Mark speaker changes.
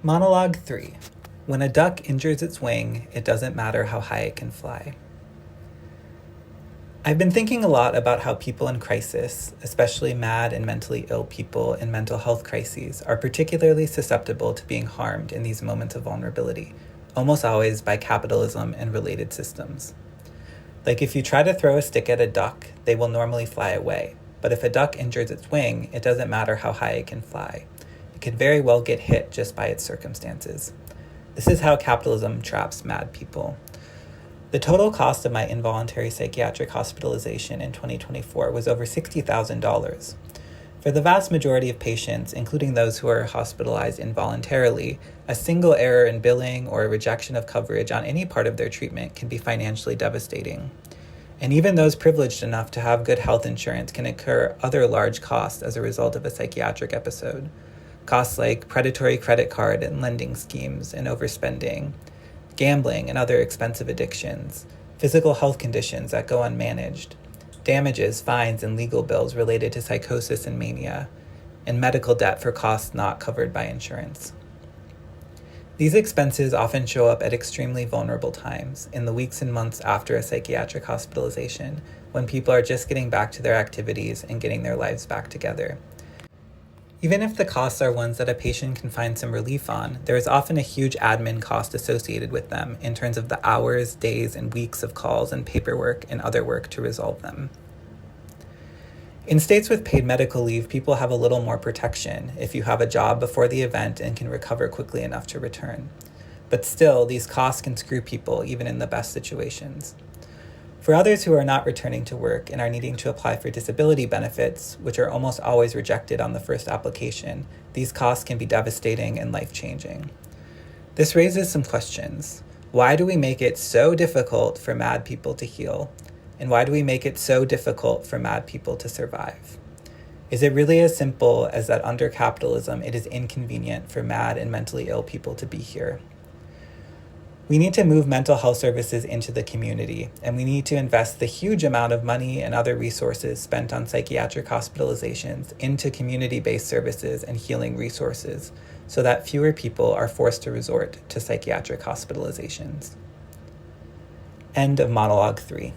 Speaker 1: Monologue 3. When a duck injures its wing, it doesn't matter how high it can fly. I've been thinking a lot about how people in crisis, especially mad and mentally ill people in mental health crises, are particularly susceptible to being harmed in these moments of vulnerability, almost always by capitalism and related systems. Like if you try to throw a stick at a duck, they will normally fly away. But if a duck injures its wing, it doesn't matter how high it can fly. It could very well get hit just by its circumstances. This is how capitalism traps mad people. The total cost of my involuntary psychiatric hospitalization in 2024 was over $60,000. For the vast majority of patients, including those who are hospitalized involuntarily, a single error in billing or a rejection of coverage on any part of their treatment can be financially devastating. And even those privileged enough to have good health insurance can incur other large costs as a result of a psychiatric episode. Costs like predatory credit card and lending schemes and overspending, gambling and other expensive addictions, physical health conditions that go unmanaged, damages, fines, and legal bills related to psychosis and mania, and medical debt for costs not covered by insurance. These expenses often show up at extremely vulnerable times, in the weeks and months after a psychiatric hospitalization, when people are just getting back to their activities and getting their lives back together. Even if the costs are ones that a patient can find some relief on, there is often a huge admin cost associated with them in terms of the hours, days, and weeks of calls and paperwork and other work to resolve them. In states with paid medical leave, people have a little more protection if you have a job before the event and can recover quickly enough to return. But still, these costs can screw people even in the best situations. For others who are not returning to work and are needing to apply for disability benefits, which are almost always rejected on the first application, these costs can be devastating and life-changing. This raises some questions. Why do we make it so difficult for mad people to heal? And why do we make it so difficult for mad people to survive? Is it really as simple as that under capitalism it is inconvenient for mad and mentally ill people to be here? We need to move mental health services into the community, and we need to invest the huge amount of money and other resources spent on psychiatric hospitalizations into community-based services and healing resources so that fewer people are forced to resort to psychiatric hospitalizations. End of Monologue 3.